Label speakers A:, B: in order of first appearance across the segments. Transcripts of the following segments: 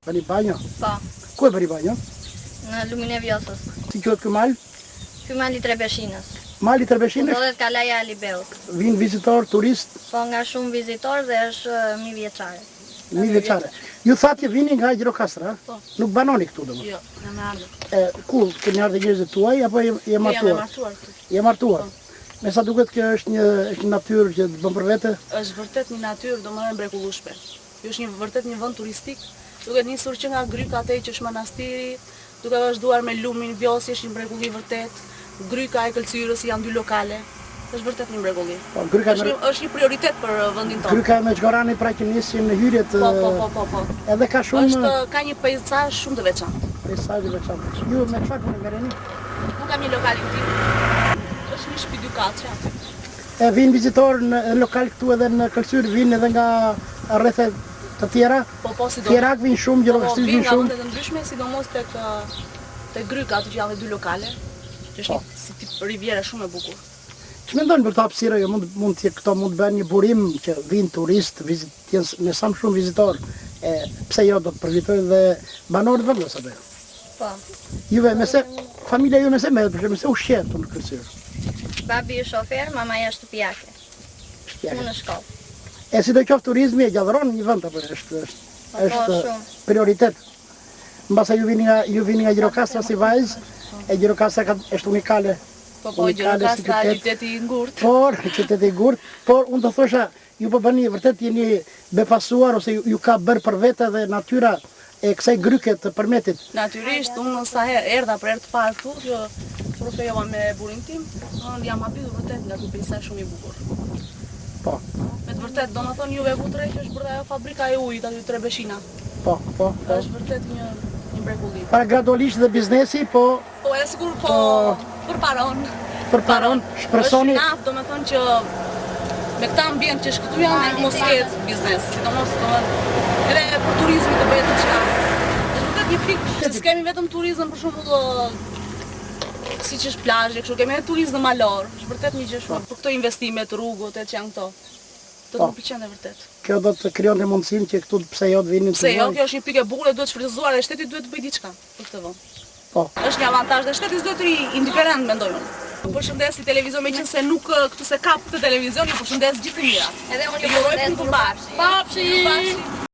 A: Bëni banjo?
B: Po,
A: Ku e bëni banjo?
B: në lumin e Vjosës.
A: Si quhet ky mal?
B: Ky mali Trebeshinës.
A: Mali Trebeshinës?
B: Ndodhet kalaja Alibeut.
A: Vinë vizitor, turist,
B: Po nga shumë vizitor dhe është 1000 vjeçare.
A: 1000 vjeçare. Ju thatje vini nga Gjirokastra?
B: Po.
A: Nuk banoni këtu domosdoshmë.
B: Jo, jam ardhur.
A: Ku keni ardhur njerëzit tuaj apo je martuar?
B: martuar këtu.
A: Je martuar. Me sa duket kjo është një natyrë që të bën për vete.
C: Është vërtet një natyrë domethënë mrekullueshme. Kjo është vërtet një vend turistik, duke nisur që nga Gryka atë që është manastiri, duke vazhduar me lumin Vjosi, është një mrekulli vërtet. Gryka e Këlcyrës janë dy lokale. Është vërtet një mrekulli.
A: Po, Gryka
C: Është një prioritet për vendin tonë.
A: Gryka me Çgorani pra që nisin në hyrjet.
C: Po.
A: Edhe ka shumë
C: Ka një peizazh shumë të veçantë.
A: peisazhe veçantë. Ju me çfarë keni merreni?
C: Nuk kam një lokal i tillë. Është një shtëpi dy katëshe aty.
A: E vinë vizitor në lokal këtu edhe në Këlcyr, vinë edhe nga rrethet të tjera.
C: Po, sidomos.
A: Tjerak vinë shumë, Gjirokastri
C: vinë
A: vinë
C: nga
A: shumë.
C: vende të ndryshme, sidomos tek Gryka, aty që janë dhe dy lokale. Që është si tip riviera shumë e bukur.
A: Ç'mendon për këtë hapësirë? Jo mund të këto mund të bëhen një burim që vinë turist, jenë me sa më shumë vizitor. Pse jo do të përfitojnë dhe banorët vendos apo jo?
B: Po.
A: Juve familja ju mëse merret, për shembull, se ushqet në Këlcyr.
B: Babi është shofer, mamaja është shtëpiake. Unë në shkollë.
A: E sidoqoftë turizmi e gjallëron një vend apo është
B: shumë.
A: prioritet. Mbasa ju vini nga Gjirokastra si vajzë, e Gjirokastra është unikale.
C: Po, Gjirokastra qyteti i ngurtë.
A: Qyteti i ngurtë, por unë të thosha, ju po bëni vërtet jeni befasuar ose ju ka bërë për vete dhe natyra e kësaj Gryke të Përmetit.
C: Natyrisht, unë sa herë erdha për herë të parë këtu, që trofeja me burin tim, unë jam habitur vërtet nga ky peizazh shumë i bukur.
A: Po.
C: Me të vërtet, domethënë juve vutre që është bërë ajo fabrika e ujit aty Trebeshina.
A: Po.
C: Është vërtet një mrekulli.
A: Para gradualisht dhe biznesi, po
C: Po, e sigur
A: përparon, shpresoni.
C: Është naftë, domethënë që me këtë ambient që është këtu janë mos jetë biznes, sidomos edhe për turizmin të bëhet diçka. Është vërtet një pikë që s'kemi vetëm turizëm për shembull siç është plazhi, kështu kemi edhe turizëm malor. Është vërtet një gjë shumë. Për këto investimet, rrugët që janë këto. Të më pëlqen e vërtet.
A: Kjo do të krijonte mundësinë që këtu pse jo të vinin të
C: Pse jo, kjo është një pikë e bukur dhe duhet shfrytëzuar dhe shteti duhet të bëjë diçka për këtë vend.
A: Po.
C: Është një avantazh dhe shteti s'do të ri indiferent mendoj unë. Përshëndes si televizion, meqense nuk këtu se kap këtë televizion, ju përshëndes gjithë të mira.
B: Edhe unë ju përshëndes Gurbashi.
C: Papshi.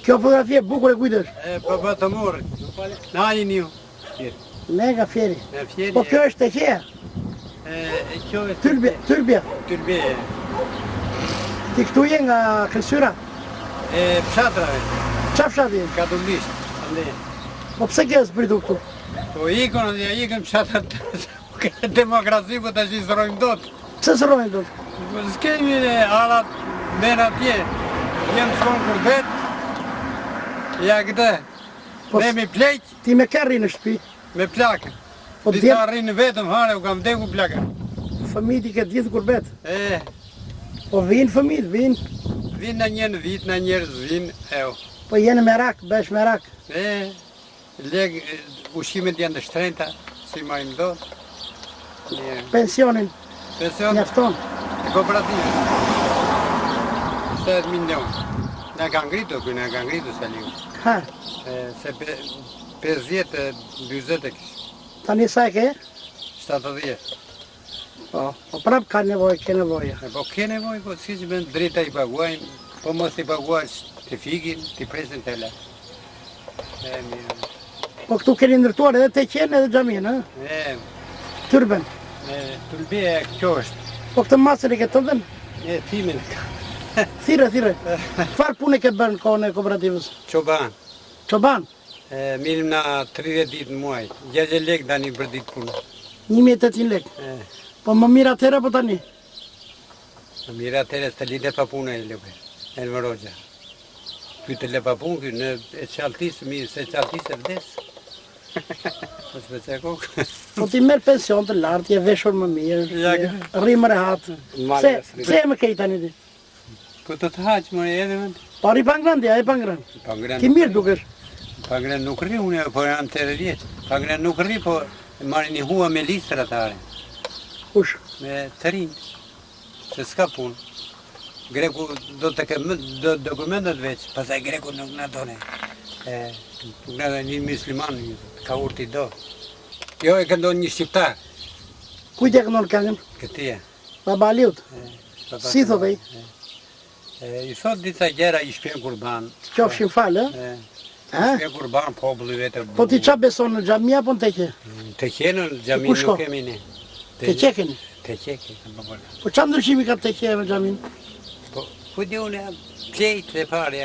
A: Kjo fotografi e bukur e kujtësh?
D: Po të morë, në ajin ju.
A: Mega fjeri.
D: Fjeri.
A: Po kjo është e qeja?
D: Kjo është
A: Tyrbje.
D: Tyrbje.
A: Ti këtu je nga Këlcyra?
D: Pshatrave,
A: Qa fshati je?
D: Katulisht.
A: Po pse ke zbritu këtu?
D: Po ikën pshatrat demokraci, po të shizrojmë dot.
A: Pse së rojnë do?
D: Po s'kemi arat mena tje. Jem shkonë për vetë. Ja këtë. Ne me plek,
A: Ti me kërri në shtëpi?
D: me plakë.
A: Po
D: Dita rrinë vetëm hare, u kam deku plakë.
A: fëmijët i këtë gjithë kurbet?
D: E,
A: Po vinë fëmijët, vinë.
D: vinë në një në vit, në njerës vinë, eo.
A: Po jenë me rak, besh me rak.
D: E, Ushimet janë të shtrenjta, si marrim do.
A: Pensionin
D: Pension
A: mjafton.
D: e kooperativës. 7 milion. Na ka ngritur, na ka ngritur saliu.
A: Ha,
D: Se 50-40 e kishë.
A: tani sa e ke?
D: 70.
A: Po prap ka nevojë, ke nevojë.
D: Po ke nevojë, po si që bën drejta i paguajnë, po mos i paguash të fikin, të presin të le. Mirë.
A: Po këtu keni ndërtuar edhe te qenë edhe xhamin, ë? Tyrben.
D: Tulbia kjo është.
A: Po këtë masën e ke tëndën?
D: Timin.
A: Thire. Çfarë punë ke bën kohën e kooperativës?
D: Çoban.
A: Çoban.
D: Minim na 30 ditë në muaj. 60 lek tani për ditë punë.
A: 1800 lekë. Po më mirë atëherë po tani?
D: Mirë atëherë të lidhe pa punë e lëve. Elmer Roxha. Ky të le pa punë, ky në e qaltisë, mirë se qaltisë e vdes. Po s'pëse kokë.
A: Po ti merr pension të lartë, je veshur më mirë, rri më rehat. Se më kej tani ti?
D: Po të haqë më edhe vend.
A: Po rri pangran ti, ai pangran.
D: Pangran.
A: Ti mirë dukesh.
D: Pangran nuk rri unë, po janë 80 vjeç. Pangran nuk rri, po marrin një hua me listra atare.
A: Kush?
D: Me të rinj. Se s'ka punë. Greku do të kemë dokumentat veç, pastaj greku nuk na done. Nuk na done një musliman, ka urti do. Jo e këndon një shqiptar.
A: Kujt e këndon këngën?
D: Këtia.
A: Baba Aliut. Si thot ai?
D: I thot disa gjera i shpjen kurban.
A: Qofshin fal, ë?
D: Shpjen kurban populli vetë.
A: Po ti qa beson në xhami apo në teqe?
D: Te qenë në xhami nuk kemi ne.
A: Teqe keni?
D: Teqe kemi.
A: Po qa ndryshimi ka teqe me xhamin?
D: Po di unë plejt e pare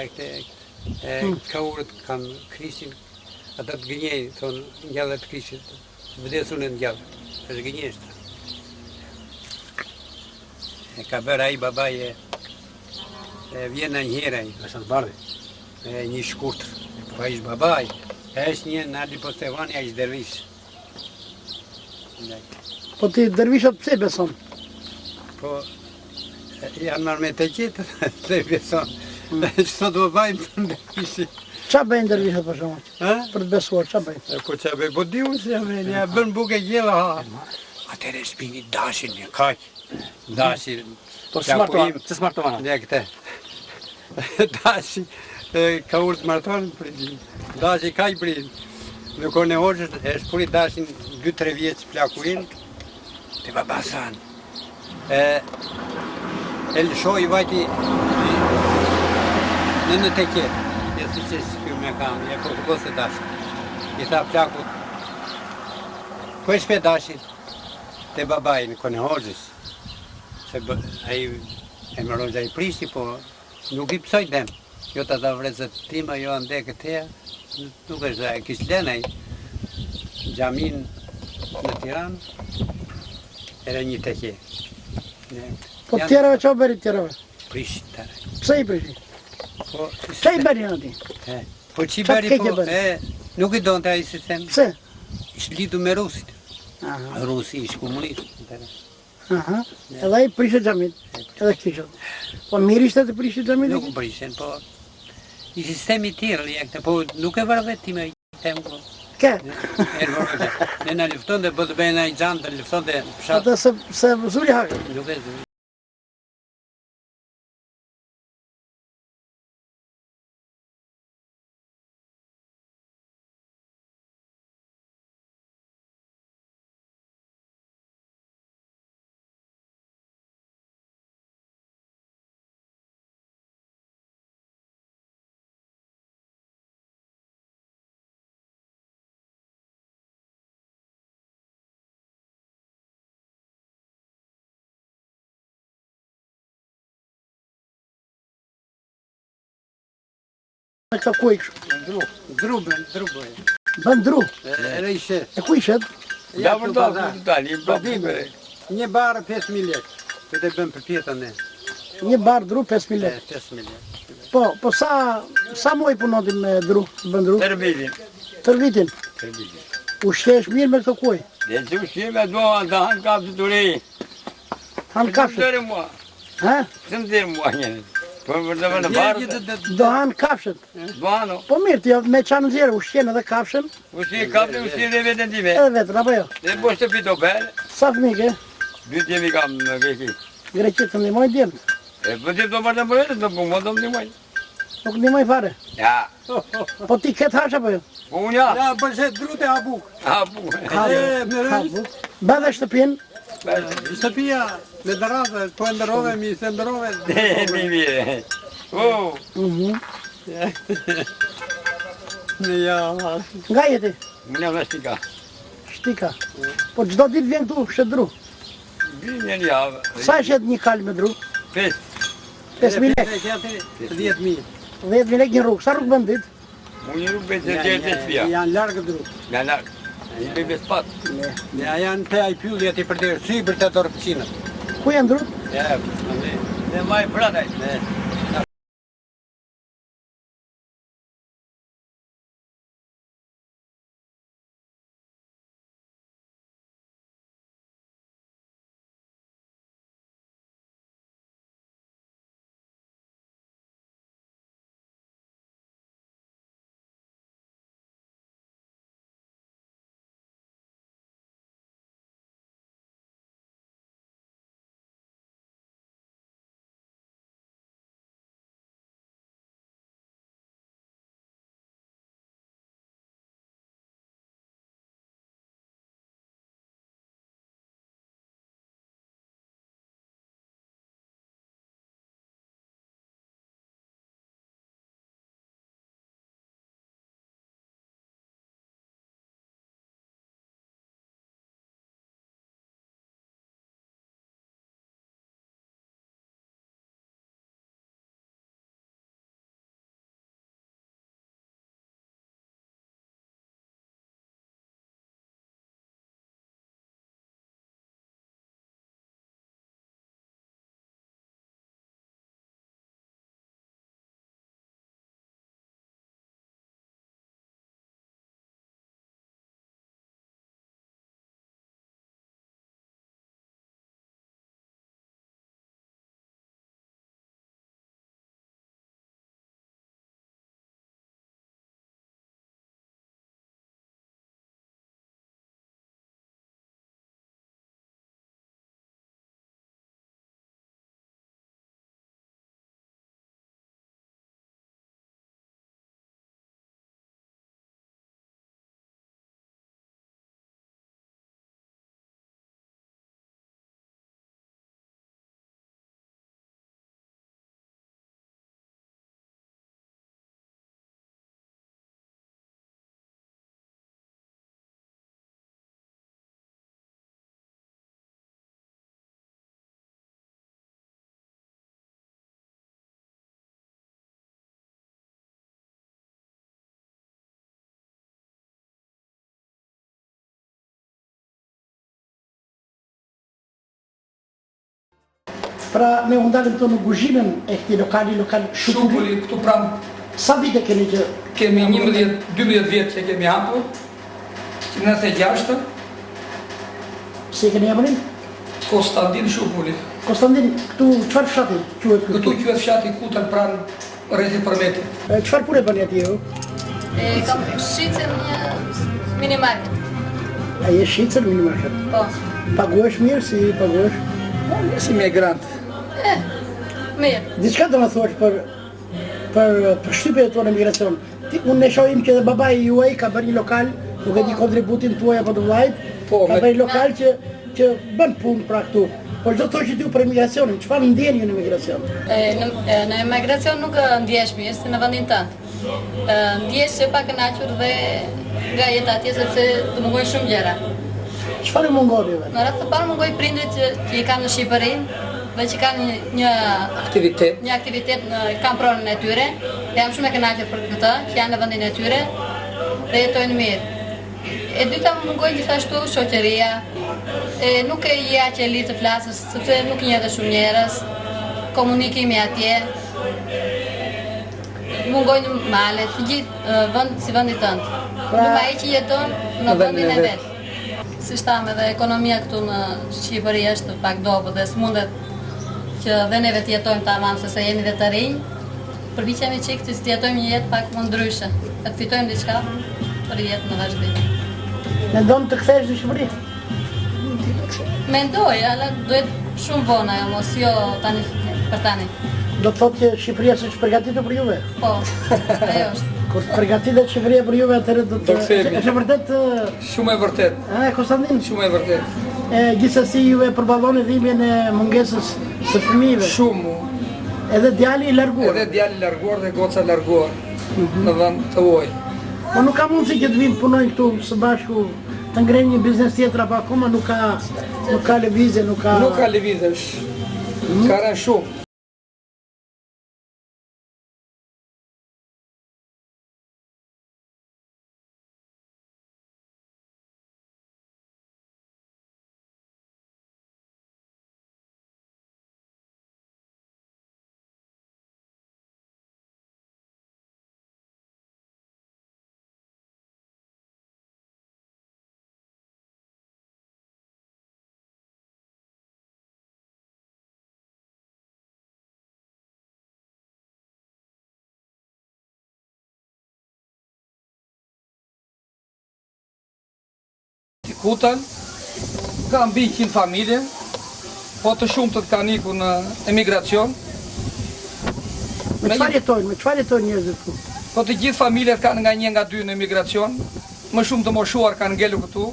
D: ka urët kanë krishin, ata të gënjej, thonë njallë të krishit, vdesun e njallë, është gënjeshtë. Ka bërë aji babaj vjen në njëra i, një shkurtër, po a ishë babaj, është një nadi po Stefani, a ishë dervish.
A: Po ti dervishat pse beson?
D: Po, janë marrë me të qetë, se beson. Qëto do bajnë të dervishi.
A: Qa bëjnë dervishat për shumë? Për të besuar, qa bëjnë?
D: Po qa bëjnë, po di unë se bëjnë, ja bërnë buke gjela ha. Atere shpini dashin një kaq. Dashin.
E: Po se smartovana?
D: Ne këte. Dashin, ka urë të martonë për gjithë. Dashin kaq për gjithë. Në kone hoqës, e shpuri dashin 2-3 vjetë plakurin, të babasan. E lëshoj i vajti në të kjetë. Ja si që shkju me kam, ja kërkës e dashin. I tha plakut, ku e shpe dashin? Të babaj në kone hoqës. Se aji e më Roxha i prishi, po nuk i pësoj dem. Jo të da vrezët tima, jo ande këteja. Nuk është e kishë lenaj. Gjamin në Tiranë, era një të kje.
A: Po tjerave qa bëri tjerave?
D: Prishi tëre.
A: Pse i prishi? Qa i bëri në ti?
D: Po që i bëri, po nuk i donë të aji sistem.
A: Pse?
D: Ishtë lidu me Rusit. Rusi ishtë komunist.
A: Edhe i prishe xhamit, edhe kishët. Po mirë ishte të prishe xhamit?
D: Nuk më prishen, po i sistemi tjërë, po nuk e vërë vetë ti me tem ko.
A: Ke?
D: Ne në lufton dhe bëtë bëjnë a i gjanë të lufton dhe pshatë.
A: Ate se zuri hake.
D: Nuk e zuri.
A: Me ka ku i kështu?
D: Dru.
A: Bën dru?
D: Edhe ishe.
A: E ku ishet?
D: Ja për do, një barë 5.000 lek. Të të bëm për pjetën ne.
A: Një barë dru 5.000 lekë.
D: 5.000 lek.
A: Po sa muaj punotin me dru? Bën dru? Tër vitin? U shqesh mirë me këto kuj?
E: Dhe që u shqime do të hanë kapë të ri.
A: Hanë kapë?
E: Pësëm dërë mua.
A: Ha?
E: Pësëm dërë mua njëri. Po vërtet në barë.
A: Do hanë kafshët.
E: Bano.
A: Po mirë, ti me qanë nxjerë, ushqen edhe kafshën,
E: Ushti kapni, ushti dhe vetën time.
A: edhe vetën, apo jo?
E: Dhe bo shtëpi do bel.
A: Sa fëmijë ke?
E: 2 jemi kam në Greki.
A: Greqit të ndihmojnë djemt.
E: E po ti do marrë më vetë, do po më do ndihmoj.
A: Nuk ndihmoj fare.
E: Ja.
A: Po ti ket hash apo jo?
E: Po unë ja.
F: Ja, përse drute habuk.
E: Ha bu.
A: Habu. Bëdhe shtëpinë,
F: Shtëpia me dërave, po e ndërove, mi se ndërove.
E: Mi mirë. Oh.
F: Në ja,
A: nga jeti?
E: Unë jam në shtika.
A: Shtika. Po çdo ditë vjen këtu shëdru.
E: Vinë një javë.
A: Sa është një kalë me dru?
E: 5.
A: 5.000 lekë.
F: 10.000.
A: 10.000 lekë një rrugë. Sa rrugë bën ditë?
E: Unë nuk bëjtë të gjerë të shpia.
F: Janë largë dru.
E: Në larkë. I bëjtë spat.
F: Ja janë te aj pyllje ti për të sipër të dorëpsinët.
A: Ku janë dru?
E: Ja, dhe maj prataj.
A: Pra me undalim të në guzhimin e këti lokali Shupulli.
G: Shupulli, këtu pranë
A: Sa vite keni që?
G: kemi 11-12 vjetë që kemi hapur, që 96,
A: Si e keni emrin?
G: Konstantin Shupulli.
A: Konstantin, këtu çfarë fshati quhet
G: Këtu
A: këtu?
G: quhet fshati Kutër pranë rrethit Përmetit.
A: Çfarë punë bani atje ju?
B: Kam shqicën një minimarket.
A: A je shicër minimarket?
B: Po.
A: Paguhesh mirë si paguhesh?
G: Si migrant.
B: Mirë.
A: Diçka do më thuash për shtypjet tuaja në migracion. Unë e shohim që edhe babai juaj ka bërë një lokal, nuk e di kontributin tuaj apo të vllajt,
G: Po,
A: ka bërë lokal që bën punë pra këtu. Po çdo të thosh ti për emigracionin, çfarë ndjeni ju në emigracion?
B: Në emigracion nuk ndjesh mirë si në vendin tënd. Ndjesh që pa kënaqur dhe nga jeta atje sepse të mungojnë shumë gjëra.
A: Çfarë mungon juve?
B: Në rast të parë mungoj prindrit që i kanë në Shqipëri dhe që kanë një aktivitet kanë pronën e tyre. Dhe jam shumë e kënaqur për këtë, që janë në vendin e tyre dhe jetojnë mirë. E dyta më mungojnë gjithashtu shoqëria. Nuk e je aq e lirë të flasësh, sepse nuk njeh dhe shumë njerëz. Komunikimi atje. Mungojnë malet, të gjithë vend si vendi tënd. Nuk ai që jeton në vendin e vet. Si shtam edhe ekonomia këtu në Shqipëri është pak dobët dhe s'mundet që dhe neve të jetojmë tamam se jemi dhe të rinj, përpiqemi çik të jetojmë një jetë pak më ndryshe, të fitojmë diçka për jetë në vazhdim.
A: Mendon të kthesh në Shqipëri?
B: Mendoj, ala duhet shumë vonë ajo, mos jo tani për tani.
A: Do të thotë që Shqipëria s'është përgatitur për juve?
B: Po, ajo është.
A: Kur të përgatitet Shqipëria për juve, atëherë do të... Është vërtet...
G: Shumë e vërtet.
A: Konstantin?
G: Shumë e vërtet.
A: Gjithsesi juve përballoni dhimbjen e mungesës së fëmijëve.
G: Shumë.
A: Edhe djali i larguar.
G: Edhe djali i larguar dhe goca e larguar në vend të huaj.
A: Po nuk ka mundësi që të vinë punojnë këtu së bashku, të ngrenë një biznes tjetër apo akoma nuk ka lëvizje, nuk ka...
G: Nuk ka lëvizje, ka rënë shumë. Kutan, ka mbi 100 familje, po të shumë të kanë ikur në emigracion.
A: Me çfarë jetojnë njerëzit këtu?
G: Po të gjithë familjet kanë nga 1 nga 2 në emigracion, më shumë të moshuar kanë ngelu këtu,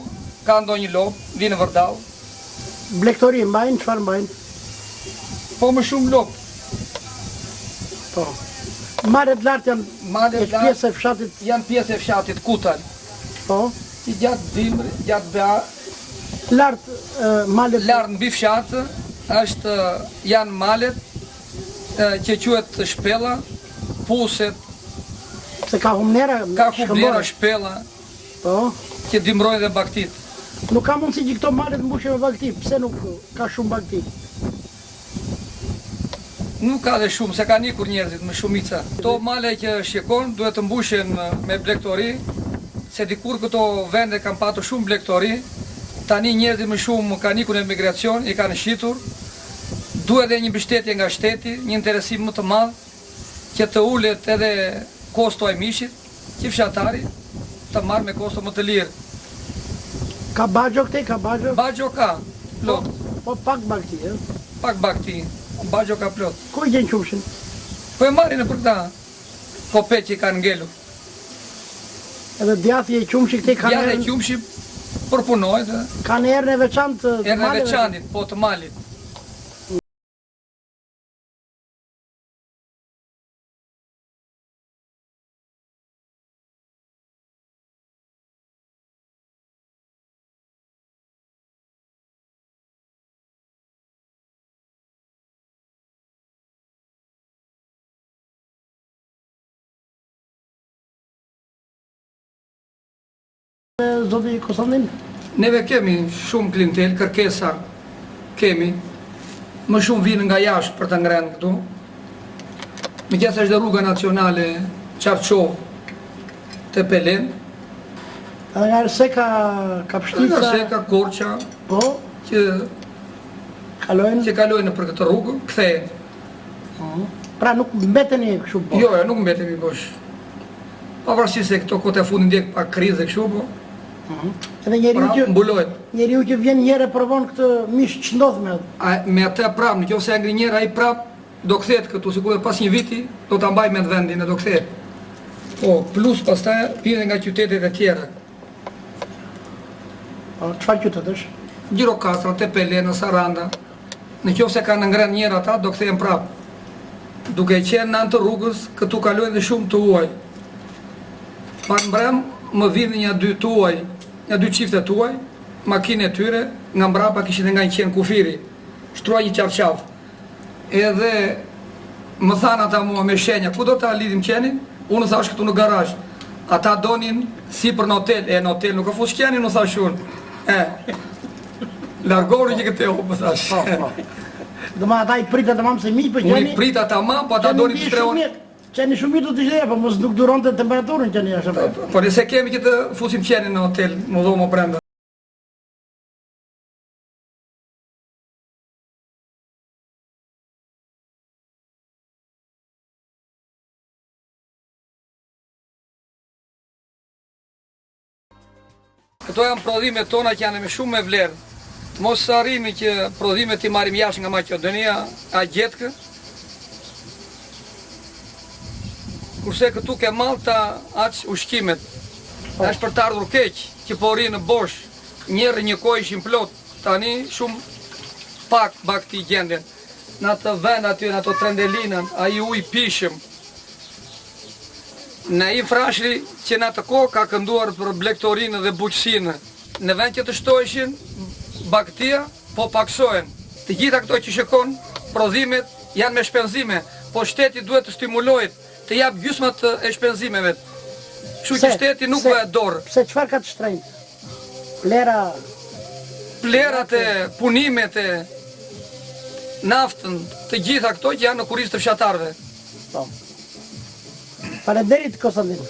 G: ka ndonjë lop, vinë vërdall.
A: Blegtori mbajnë, çfarë mbajnë?
G: Po më shumë lop.
A: Po. Malet lartë janë pjesë e fshatit?
G: Janë pjesë e fshatit Kutan.
A: Po.
G: I gjatë dimri, gjatë bea.
A: Malet?
G: Lartë mbi fshatë, janë malet që quhet shpella, puset.
A: Se ka humnera?
G: Ka humnera, shpella.
A: Po.
G: Që dimrojnë dhe baktit.
A: Nuk ka mundësi që këto malet mbushen me bakti, pse nuk ka shumë bakti?
G: Nuk ka dhe shumë, se ka nikur njerëzit me shumica. Këto male që shikon duhet të mbushen me blegtori, se dikur këto vende kanë patur shumë blegtori, tani njerëzit më shumë kanë ikur në emigracion, i kanë shitur, duhet edhe një mbështetje nga shteti, një interesim më të madh, që të ulet edhe kosto e mishit, që fshatari të marrë me kosto më të lirë.
A: Ka bagjo këtej, ka bagjo?
G: Bagjo ka, plot.
A: Po pak bakti, e?
G: Pak bakti, bagjo ka plot.
A: Ku i gjenë qumshin?
G: Po e marrin e për këta, kope që i kanë ngelu.
A: Edhe djathje e qumshi këtej kanë
G: erën? Djathje e qumshi përpunojt.
A: Kanë erën e veçantë të malit?
G: Erën e veçantit, po të malit.
A: Zoti Konstantin?
G: Neve kemi shumë klientel, kërkesa kemi, më shumë vinë nga jashtë për të ngrenë këtu. Me qenë se është dhe rruga nacionale Qarqov të Pelen.
A: Edhe nga rëse ka Pshtica?
G: Nga rëse ka Korqa,
A: po?
G: Që
A: kalojnë
G: për këtë rrugë, kthehen.
A: Pra nuk mbeteni kështu po?
G: Jo, nuk mbetemi bosh. Pavarësisht se këto kote fundit ndjek pak krizë kështu po.
A: Edhe njeriu që vjen njëherë provon këtë mish ç'ndodh me atë?
G: Me atë prap, nëse ngri njëra ai prap do kthehet këtu, sigurisht pas një viti do ta mbaj me vendin e do kthehet. Po, plus pastaj vjen nga qytetet e tjera.
A: Po, çfarë qytet është?
G: Gjirokastra, Tepelena, Saranda. Nëse kanë ngrënë njëra ata do kthehen prap. Duke qenë në anë të rrugës, këtu kalojnë dhe shumë të huaj. Pak mbrëm më vinë një 2 tuaj, një 2 çifte tuaj, makinë e tyre, nga mbrapa kishin nga një qenë kufiri, shtruaj një qarqaf. Edhe më thanë ata mua me shenja, ku do ta lidhim qenin? Unë thash këtu në garazh. Ata donin si për në hotel, në hotel nuk ka fush qenin, unë thash unë. Largoru që këtë më thash.
A: Do ma ata i prita të mamë se mi për qeni?
G: Unë i prita të mamë, po ata donin të shtrehon.
A: Qeni shumit do të ishte, po mos nuk duron të temperaturën qeni ashtë.
G: Po nëse kemi që të fusim qenin në hotel, më dhomë brenda. Këto janë prodhimet tona që janë me shumë me vlerë. Mos arrini që prodhimet i marrim jashtë nga Maqedonia, a gjetkë. Kurse këtu ke Malta aq ushqimet. Është për të ardhur keq që po rri në bosh, njerë një kohë ishin plot, tani shumë pak bakti gjenden. Në atë vend aty, në ato trendelinën, a i uj pishëm. Në i frashri që në atë kohë ka kënduar për blektorinë dhe buqësinë. Në vend që të shtojshin, baktia po paksohen. Të gjitha këto që shikon, prodhimet janë me shpenzime, po shteti duhet të stimulojt, të jap gjysmat e shpenzimeve. Kështu që shteti nuk bëhet dorë.
A: Pse çfarë ka të shtrenjtë?
G: Plerat e punimet e naftën, të gjitha këto që janë në kurisë të fshatarëve.
A: Po. Faleminderit Konstantin.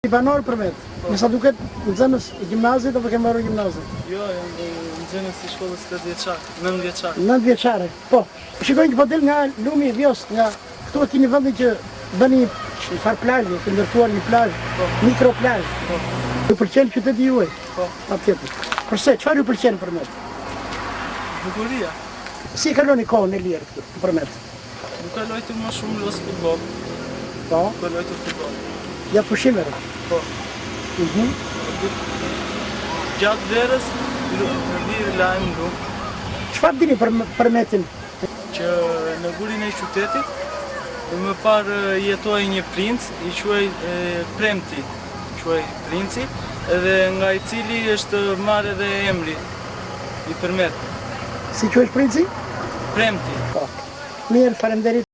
A: I banor për vetë, nësa duket nxënës i gjimnazit apo ke marrë gjimnazit?
H: Jo, jam nxënës i shkollës 8 vjeçar, 9 vjeçar.
A: 9 vjeçare, po. Shikojnë që po del nga lumi i Vjos, nga këtu keni vendin që bëni një farë plazhe, të ndërtuar një plazh, mikroplazh. Ju pëlqen qyteti juaj?
H: Po.
A: Patjetër. Përse, çfarë ju pëlqen përmet?
H: Bukuria.
A: Si kaloni kohën e lirë këtu përmet?
H: Nuk kalojtë më shumë los futboll.
A: Po.
H: Kalojtë futboll.
A: Ja pushimeve.
H: Po. Gjatë verës, lirë lajmë nuk.
A: Çfarë dini për metin?
H: Që në gurin e qytetit, më parë jetoj një princ, i quaj Premti, quaj princi, edhe nga i cili është marrë edhe emri, i përmet.
A: Si quaj princi?
H: Premti.
A: Po. Mirë, faleminderit.